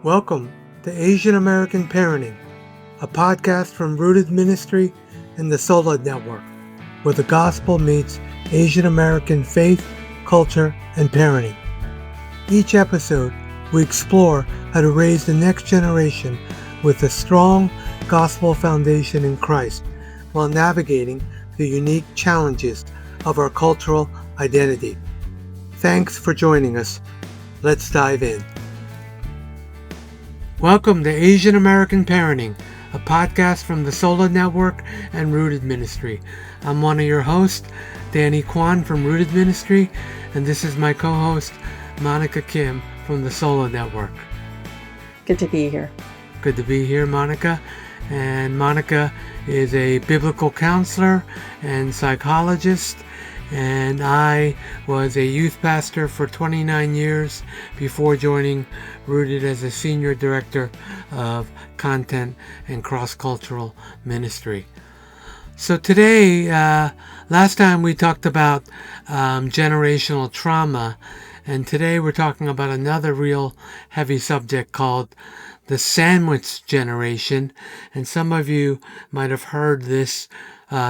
Welcome to Asian American Parenting, a podcast from Rooted Ministry and the Solid Network, where the gospel meets Asian American faith, culture, and parenting. Each episode, we explore how to raise the next generation with a strong gospel foundation in Christ while navigating the unique challenges of our cultural identity. Thanks for joining us. Let's dive in. Welcome to Asian American Parenting, a podcast from the Solid Network and Rooted Ministry. I'm one of your hosts, Danny Kwan from Rooted Ministry, and this is my co-host, Monica Kim from the Solid Network. Good to be here. Good to be here, Monica. And Monica is a biblical counselor and psychologist, and I was a youth pastor for 29 years before joining Rooted as a senior director of content and cross-cultural ministry. So today, last time we talked about generational trauma, and today we're talking about another real heavy subject called the sandwich generation. And some of you might have heard this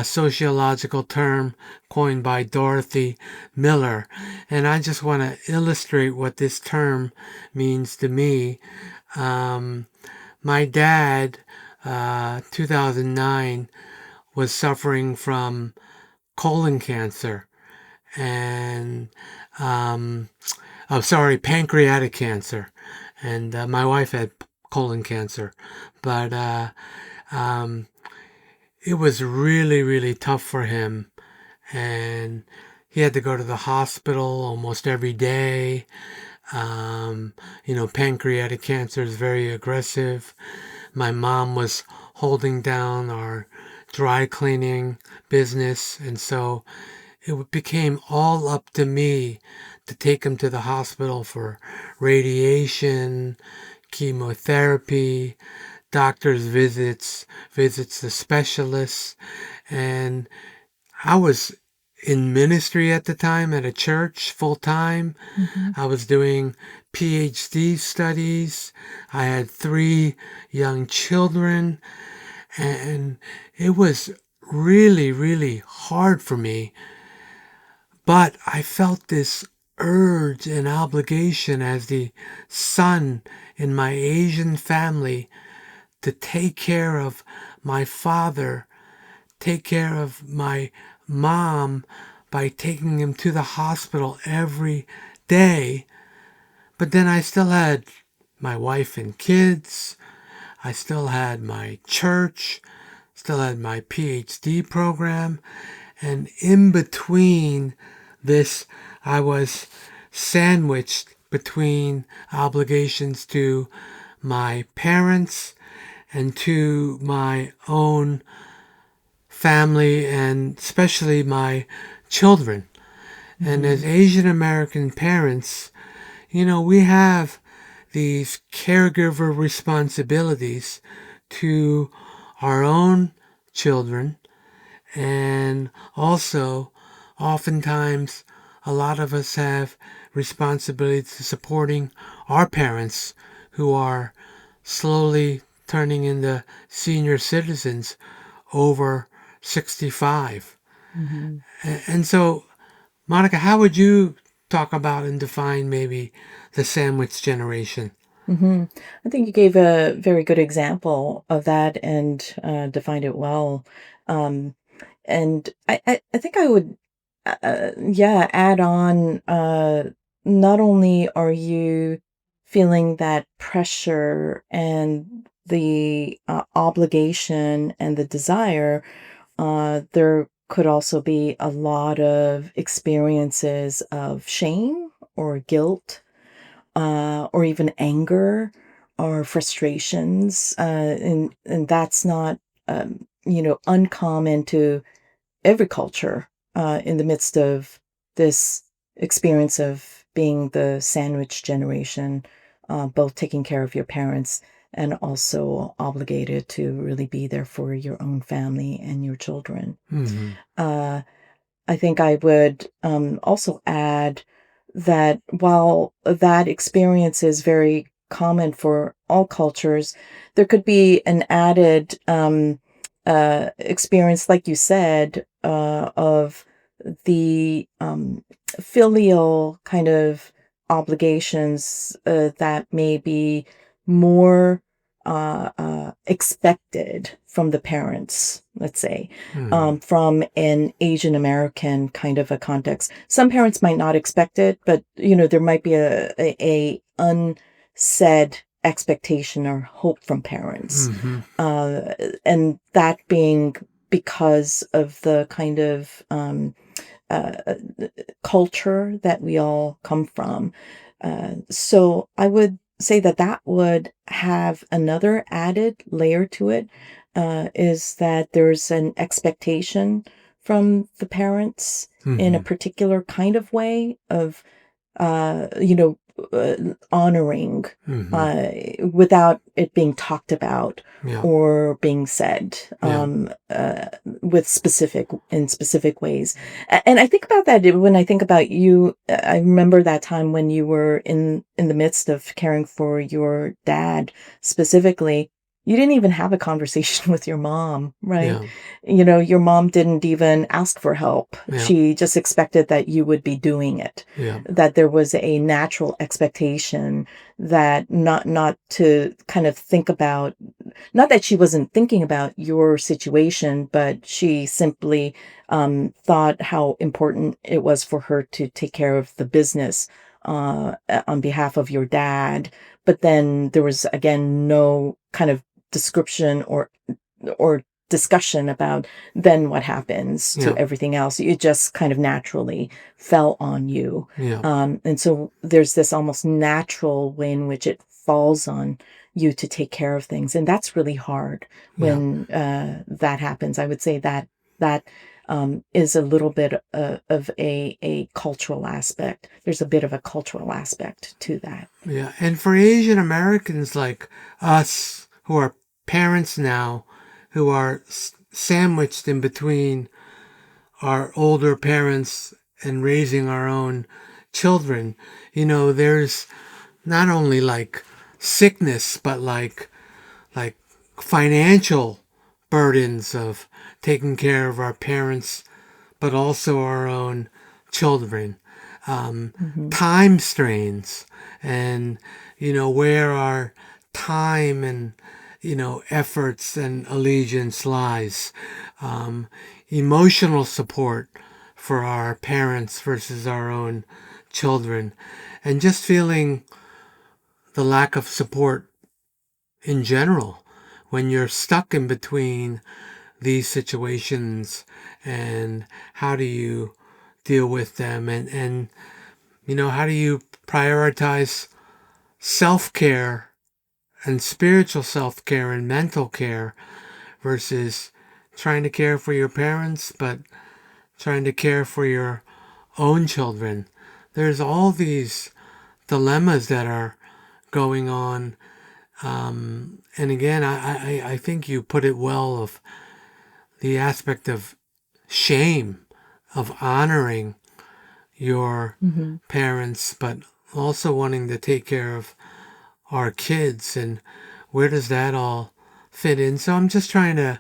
sociological term coined by Dorothy Miller. And I just want to illustrate what this term means to me. My dad, 2009, was suffering from colon cancer and, pancreatic cancer. And my wife had colon cancer. But it was really, really tough for him. And he had to go to the hospital almost every day. Pancreatic cancer is very aggressive. My mom was holding down our dry cleaning business. And so it became all up to me to take him to the hospital for radiation, chemotherapy, doctor's visits to specialists. And I was in ministry at the time at a church full time. Mm-hmm. I was doing PhD studies. I had 3 young children, and it was really, really hard for me. But I felt this urge and obligation as the son in my Asian family to take care of my father, take care of my mom by taking him to the hospital every day. But then I still had my wife and kids. I still had my church, still had my PhD program. And in between this, I was sandwiched between obligations to my parents and to my own family, and especially my children. Mm-hmm. And as Asian American parents, we have these caregiver responsibilities to our own children, and also oftentimes a lot of us have responsibilities to supporting our parents who are slowly turning into senior citizens over 65. Mm-hmm. And so, Monica, how would you talk about and define maybe the sandwich generation? Mm-hmm. I think you gave a very good example of that and defined it well. And I think I would, add on, not only are you feeling that pressure and the obligation and the desire, there could also be a lot of experiences of shame or guilt, or even anger or frustrations, and that's not uncommon to every culture in the midst of this experience of being the sandwich generation, both taking care of your parents and also obligated to really be there for your own family and your children. Mm-hmm. I think I would also add that while that experience is very common for all cultures, there could be an added experience, like you said, of the filial kind of obligations that may be more expected from the parents, let's say, Hmm. from an Asian American kind of a context. Some parents might not expect it, but there might be a unsaid expectation or hope from parents, Mm-hmm. uh, and that being because of the kind of uh, culture that we all come from. So I would say that that would have another added layer to it, is that there's an expectation from the parents in a Mm-hmm. particular kind of way of uh, you know, honoring Mm-hmm. uh, without it being talked about Yeah. or being said, Yeah. with specific ways. And I think about that when I think about you. I remember that time when you were in the midst of caring for your dad specifically. You didn't even have a conversation with your mom, right? Yeah. Your mom didn't even ask for help. Yeah. She just expected that you would be doing it, Yeah. that there was a natural expectation, that not to kind of think about, not that she wasn't thinking about your situation, but she simply thought how important it was for her to take care of the business on behalf of your dad. But then there was, again, no kind of description or discussion about then what happens to Yeah. everything else. It just kind of naturally fell on you. Yeah. And so there's this almost natural way in which it falls on you to take care of things. And that's really hard Yeah. when that happens. I would say that that is a little bit of a cultural aspect. There's a bit of a cultural aspect to that. Yeah. And for Asian Americans like us who are parents now, who are sandwiched in between our older parents and raising our own children, there's not only like sickness, but like financial burdens of taking care of our parents, but also our own children. Hmm. Time strains, and where our time and efforts and allegiance lies. Emotional support for our parents versus our own children, and just feeling the lack of support in general when you're stuck in between these situations, and how do you deal with them, and how do you prioritize self-care and spiritual self-care and mental care versus trying to care for your parents but trying to care for your own children. There's all these dilemmas that are going on. And again, I think you put it well, of the aspect of shame, of honoring your Hmm. parents, but also wanting to take care of our kids. And where does that all fit in? So I'm just trying to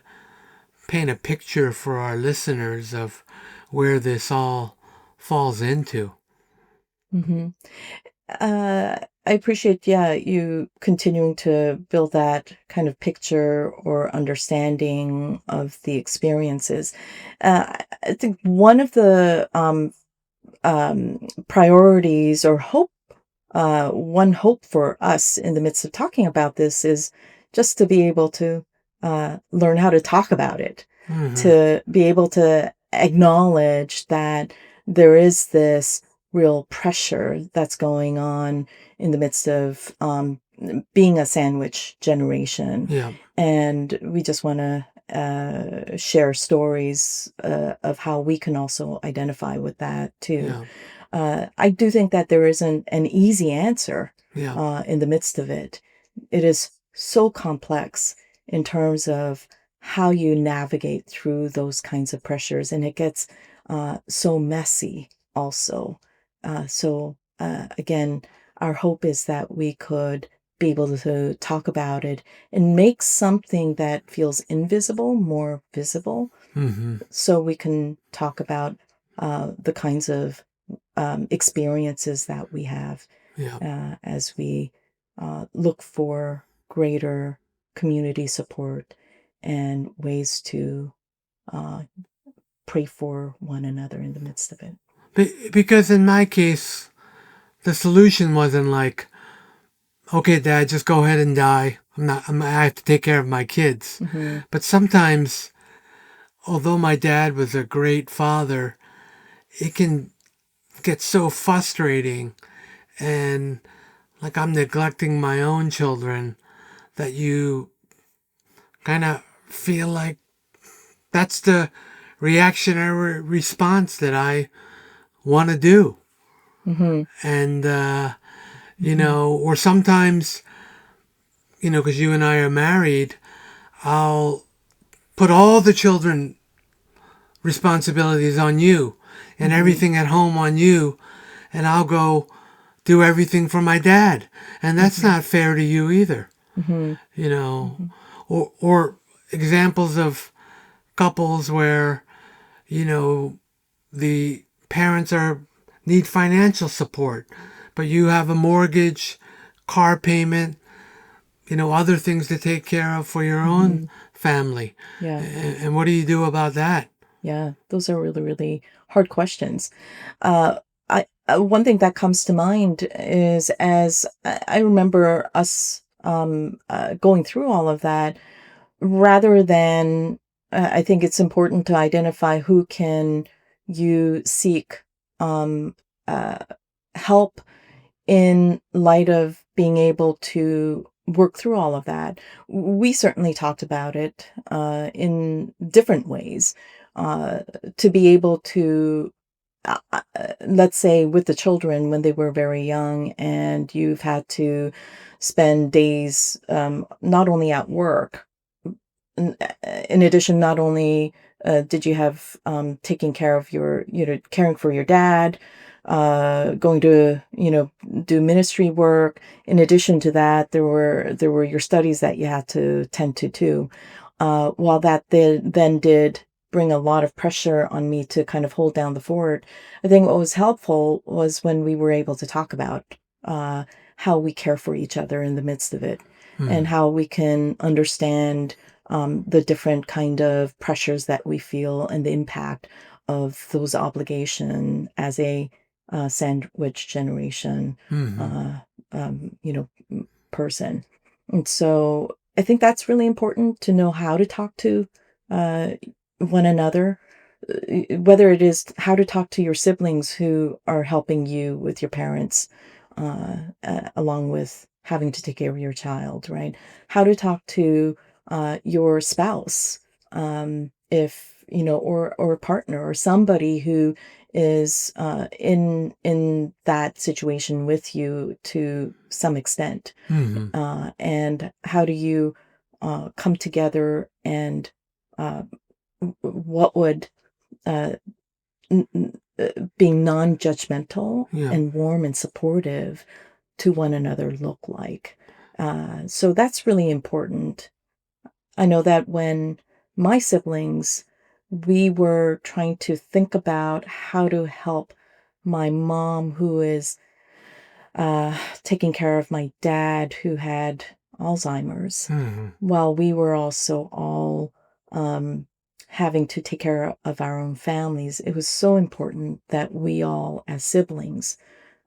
paint a picture for our listeners of where this all falls into. Hmm. I appreciate, yeah, you continuing to build that kind of picture or understanding of the experiences. I think one of the priorities or hope, one hope for us in the midst of talking about this is just to be able to learn how to talk about it, Mm-hmm. to be able to acknowledge that there is this real pressure that's going on in the midst of being a sandwich generation. Yeah. And we just want to share stories of how we can also identify with that too. Yeah. I do think that there isn't an easy answer Yeah. in the midst of it. It is so complex in terms of how you navigate through those kinds of pressures, and it gets so messy also. Again, our hope is that we could be able to talk about it and make something that feels invisible more visible, Mm-hmm. so we can talk about the kinds of experiences that we have Yeah. as we look for greater community support and ways to uh, pray for one another in the midst of it. Because in my case, the solution wasn't like, okay, Dad, just go ahead and die. I have to take care of my kids. Hmm. But sometimes, although my dad was a great father, it can get so frustrating and like I'm neglecting my own children that you kind of feel like that's the reactionary response that I want to do. Hmm. And, Hmm. or sometimes, because you and I are married, I'll put all the children responsibilities on you and Hmm. everything at home on you, and I'll go do everything for my dad. And that's Hmm. not fair to you either, Hmm. you know. Hmm. Or examples of couples where, you know, the parents are need financial support, but you have a mortgage, car payment, other things to take care of for your own Hmm. family. Yeah. And what do you do about that? Yeah. Those are really, really hard questions. Uh, one thing that comes to mind is as I remember us going through all of that, rather than, I think it's important to identify who can you seek um, uh, help in light of being able to work through all of that. We certainly talked about it in different ways uh, to be able to let's say with the children when they were very young and you've had to spend days not only at work in addition, not only did you have taking care of caring for your dad, going to do ministry work. In addition to that, there were your studies that you had to tend to too. While that then did bring a lot of pressure on me to kind of hold down the fort, I think what was helpful was when we were able to talk about uh, how we care for each other in the midst of it, and Hmm. how we can understand the different kind of pressures that we feel and the impact of those obligation as a sandwich generation, Hmm. uh, person. And so I think that's really important to know how to talk to uh, one another, whether it is how to talk to your siblings who are helping you with your parents, along with having to take care of your child, right? How to talk to your spouse, if or a partner or somebody who is in that situation with you to some extent, Hmm. and how do you come together and uh, what would uh, being non-judgmental Yeah. and warm and supportive to one another look like? So that's really important. I know that when my siblings, we were trying to think about how to help my mom, who is taking care of my dad, who had Alzheimer's, Hmm. while we were also all um, having to take care of our own families. It was so important that we all, as siblings,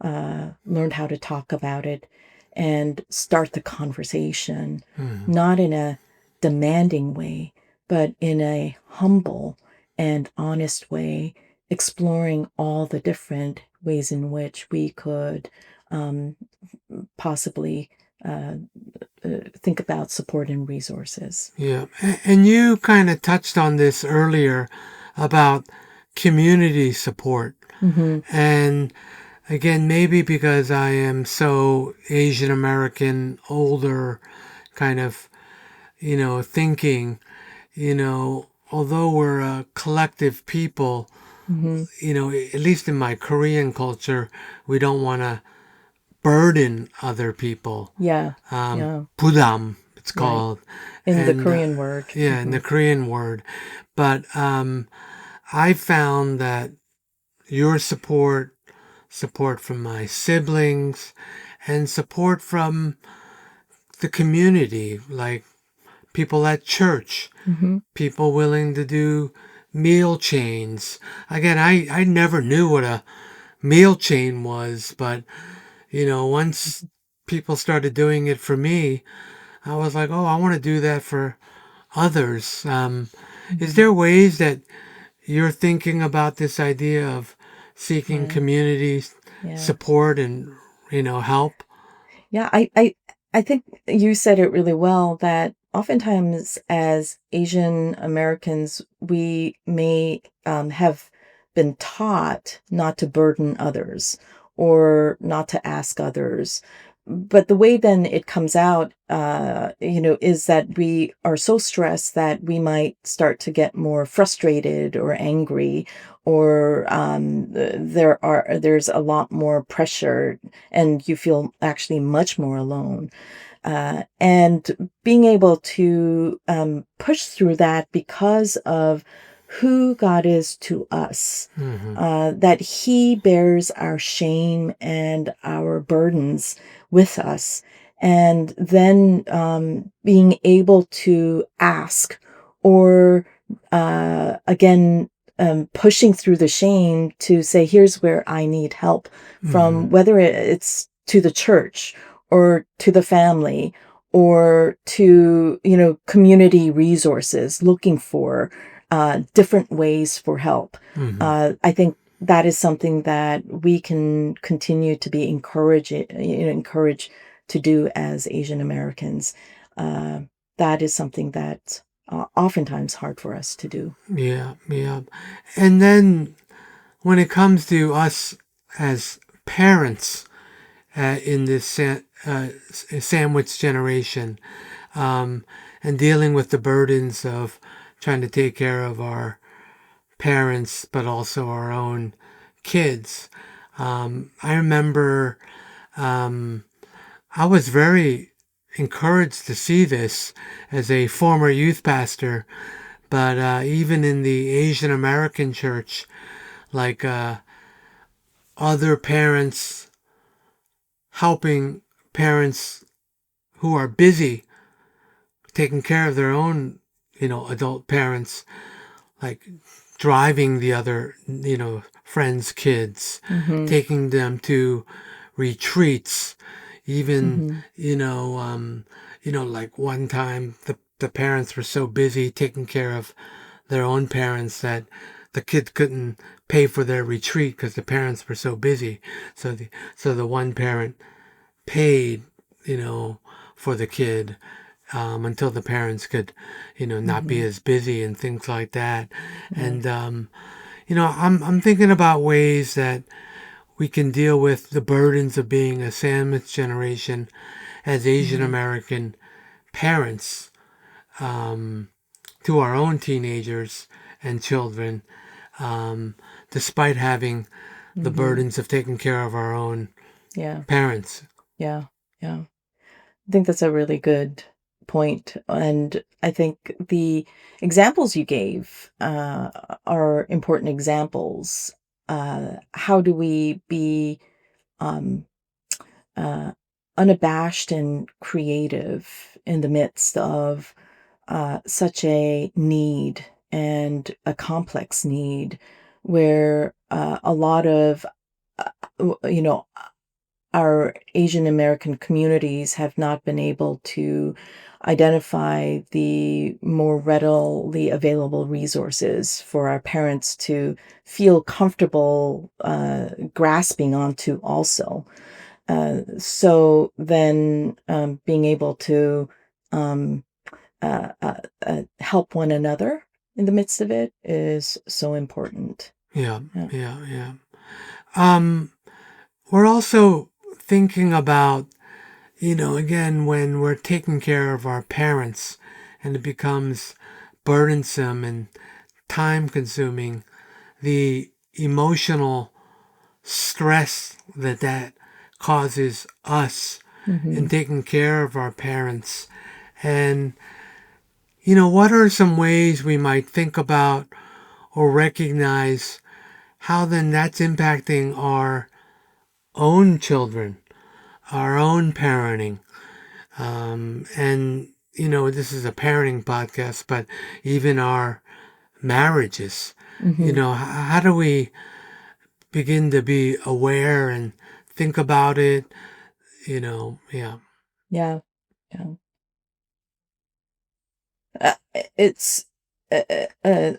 learned how to talk about it and start the conversation, Hmm. not in a demanding way, but in a humble and honest way, exploring all the different ways in which we could um, possibly uh, think about support and resources. Yeah. And you kind of touched on this earlier about community support. Hmm. And again, maybe because I am so Asian American, older, kind of, thinking, although we're a collective people, Hmm. at least in my Korean culture, we don't want to burden other people. Yeah. Yeah. Budam, it's Right. called. In the And Korean word. yeah, in the Korean word. But I found that your support from my siblings, and support from the community, like people at church, Hmm. people willing to do meal chains. Again, I never knew what a meal chain was, but once people started doing it for me, I was like, oh, I want to do that for others. Is Hmm. there ways that you're thinking about this idea of seeking Yeah. community Yeah. support and help? Yeah, I think you said it really well that oftentimes as Asian Americans, we may have been taught not to burden others or not to ask others. But the way then it comes out, is that we are so stressed that we might start to get more frustrated or angry, or there's a lot more pressure and you feel actually much more alone. And being able to push through that because of who God is to us, Hmm. that He bears our shame and our burdens with us. And then being able to ask, or again, pushing through the shame to say, here's where I need help Hmm. from, whether it's to the church or to the family or to, community resources, looking for different ways for help. Hmm. I think that is something that we can continue to be encouraged to do as Asian Americans. Uh, that is something that's oftentimes hard for us to do. Yeah, yeah. And then when it comes to us as parents in this sandwich generation, and dealing with the burdens of trying to take care of our parents, but also our own kids. I remember I was very encouraged to see this as a former youth pastor, but even in the Asian American church, like other parents helping parents who are busy taking care of their own, adult parents, like driving the other, friends' kids, Mm-hmm. taking them to retreats, even, Mm-hmm. like one time the parents were so busy taking care of their own parents that the kid couldn't pay for their retreat because the parents were so busy. So the one parent paid, you know, for the kid until the parents could, not be Mm-hmm. as busy and things like that. Yeah. And I'm thinking about ways that we can deal with the burdens of being a sandwich generation as Asian Mm-hmm. American parents to our own teenagers and children, um, despite having the Mm-hmm. burdens of taking care of our own Yeah. parents. Yeah. Yeah. I think that's a really good point. And I think the examples you gave are important examples. How do we be um, uh, unabashed and creative in the midst of such a need and a complex need where a lot of, you know, our Asian American communities have not been able to identify the more readily available resources for our parents to feel comfortable grasping onto also. So then being able to um, uh, uh, help one another in the midst of it is so important. Yeah, Yeah. yeah, yeah. Um, we're also thinking about, again, when we're taking care of our parents and it becomes burdensome and time consuming, the emotional stress that causes us in Mhm. taking care of our parents. And, what are some ways we might think about or recognize how then that's impacting our own children, our own parenting? And, this is a parenting podcast, but even our marriages, Mhm. how do we begin to be aware and think about it? Yeah. Yeah. Yeah. It's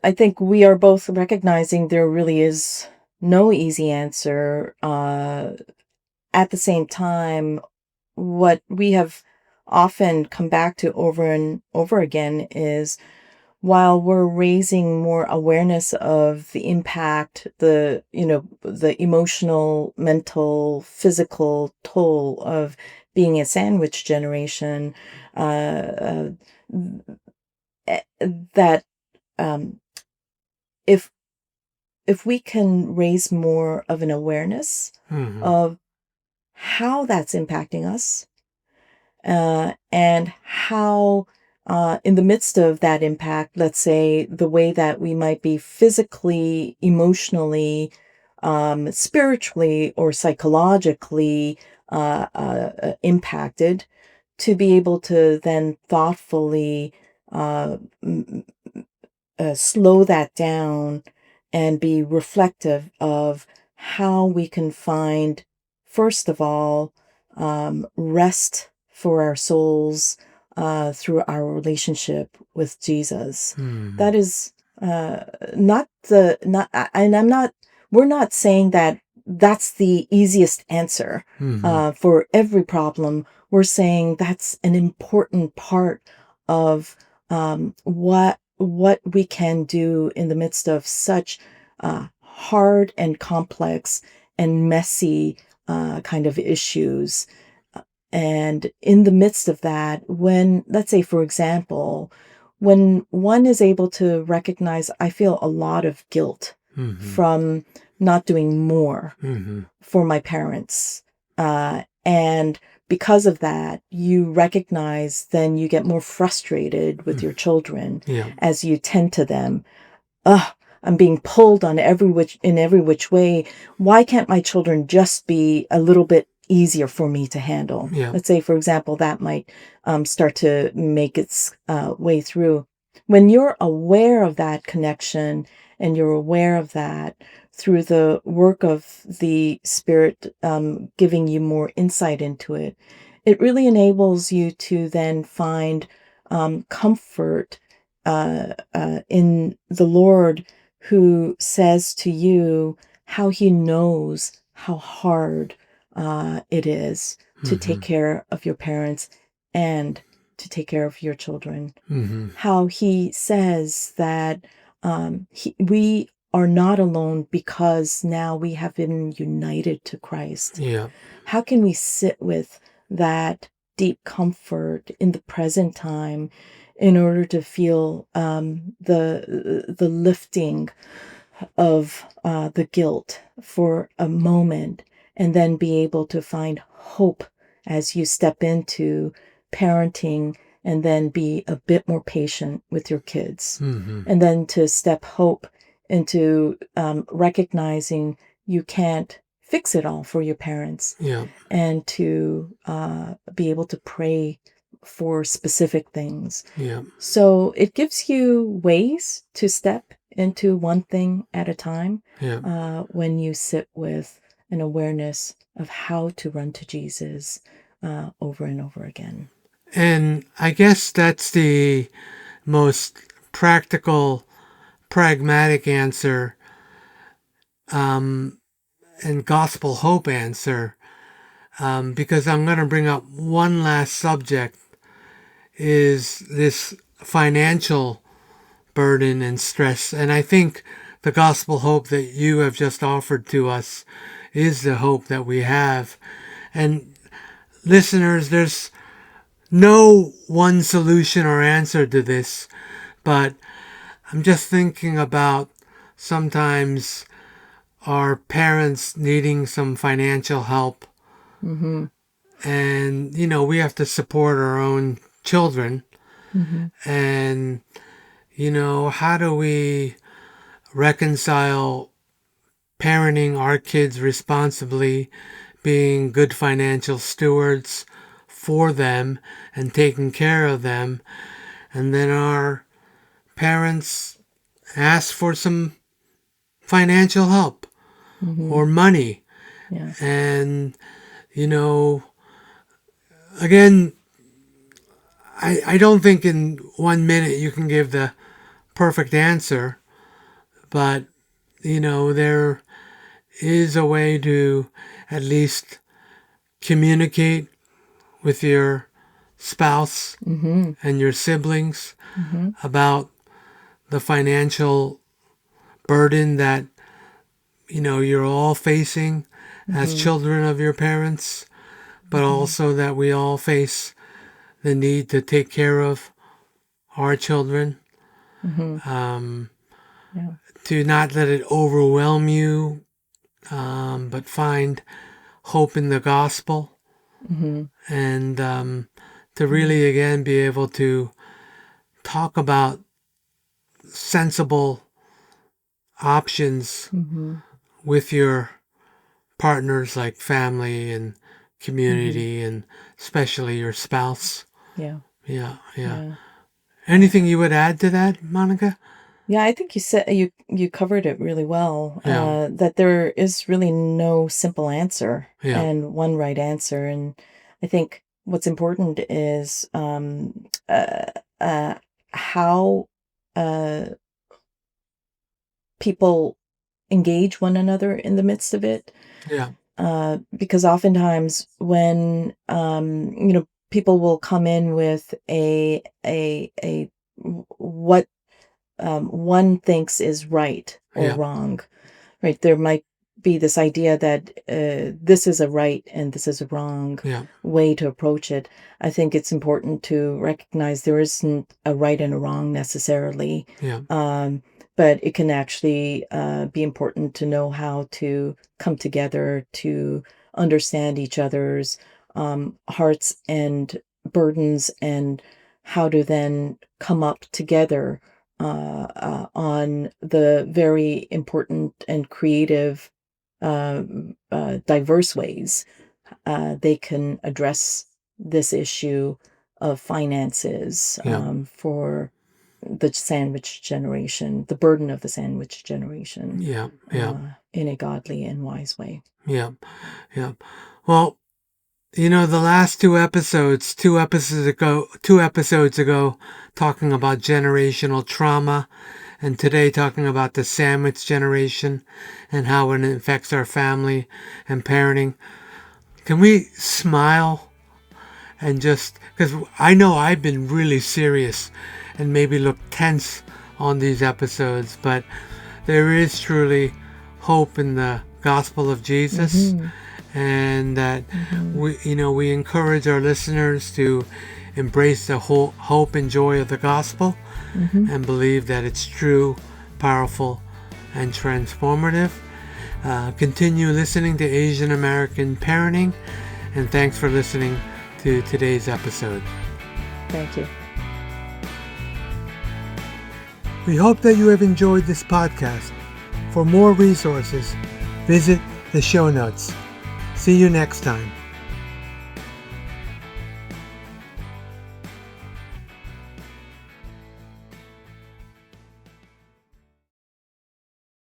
I think we are both recognizing there really is no easy answer. At the same time, what we have often come back to over and over again is while we're raising more awareness of the impact, the emotional, mental, physical toll of being a sandwich generation, uh, uh, that um, if if we can raise more of an awareness Hmm. of how that's impacting us, and how, in the midst of that impact, let's say the way that we might be physically, emotionally, spiritually, or psychologically impacted, to be able to then thoughtfully uh, slow that down and be reflective of how we can find, first of all, rest for our souls through our relationship with Jesus. Hmm. That is not the not, and I'm not. We're not saying that that's the easiest answer Hmm. for every problem. We're saying that's an important part of what we can do in the midst of such hard and complex and messy kind of issues. And in the midst of that, when, let's say, for example, when one is able to recognize, I feel a lot of guilt Hmm. from not doing more Hmm. for my parents. And because of that, you recognize, then you get more frustrated with your children Yeah. as you tend to them. Ugh, I'm being pulled on every which way. Why can't my children just be a little bit easier for me to handle? Yeah. Let's say, for example, that might start to make its way through. When you're aware of that connection and you're aware of that through the work of the Spirit giving you more insight into it, it really enables you to then find comfort in the Lord, who says to you how he knows how hard it is to take Hmm. care of your parents and to take care of your children. Hmm. How he says that we are not alone because now we have been united to Christ. Yeah. How can we sit with that deep comfort in the present time in order to feel the lifting of the guilt for a moment, and then be able to find hope as you step into parenting, and then be a bit more patient with your kids, Hmm. and then to step hope into recognizing you can't fix it all for your parents, Yeah. and to be able to pray for specific things. Yeah. So it gives you ways to step into one thing at a time Yeah. when you sit with an awareness of how to run to Jesus over and over again. And I guess that's the most practical, pragmatic answer, and gospel hope answer. Because I'm going to bring up one last subject, is this financial burden and stress. And I think the gospel hope that you have just offered to us is the hope that we have. And listeners, there's no one solution or answer to this, but I'm just thinking about sometimes our parents needing some financial help Mm-hmm. And, we have to support our own children. Mm-hmm. And, how do we reconcile parenting our kids responsibly, being good financial stewards for them and taking care of them, and then our parents ask for some financial help Mm-hmm. or money. Yeah. And, you know, again, I don't think in 1 minute you can give the perfect answer, but, there is a way to at least communicate with your spouse Mm-hmm. and your siblings Mm-hmm. about the financial burden that you're all facing as Mm-hmm. children of your parents, but Mm-hmm. also that we all face the need to take care of our children, Mm-hmm. um, Yeah. to not let it overwhelm you, but find hope in the gospel, Mm-hmm. and to Yeah. really again be able to talk about sensible options Mm-hmm. with your partners like family and Mm-hmm. community and especially your spouse. Yeah. Yeah, yeah. Yeah. Yeah. Anything you would add to that, Monica? Yeah, I think you covered it really well. Yeah, That there is really no simple answer yeah, and one right answer, and I think what's important is how uh, people engage one another in the midst of it. yeah, Because oftentimes when people will come in with what one thinks is right or yeah, wrong, right? There might be this idea that this is a right and this is a wrong yeah, way to approach it. I think it's important to recognize there isn't a right and a wrong necessarily, yeah, um, but it can actually be important to know how to come together to understand each other's hearts and burdens and how to then come up together on the very important and creative, diverse ways they can address this issue of finances yeah, for the sandwich generation, the burden of the sandwich generation, yeah, yeah, in a godly and wise way. yeah, yeah. Well, the last two episodes ago, talking about generational trauma, and today talking about the sandwich generation and how it affects our family and parenting. Can we smile and just, because I know I've been really serious and maybe look tense on these episodes, but there is truly hope in the gospel of Jesus, Mm-hmm. and that Mm-hmm. we encourage our listeners to embrace the whole hope and joy of the gospel Mm-hmm. and believe that it's true, powerful, and transformative. Continue listening to Asian American Parenting, and thanks for listening to today's episode. Thank you. We hope that you have enjoyed this podcast. For more resources, visit the show notes. See you next time.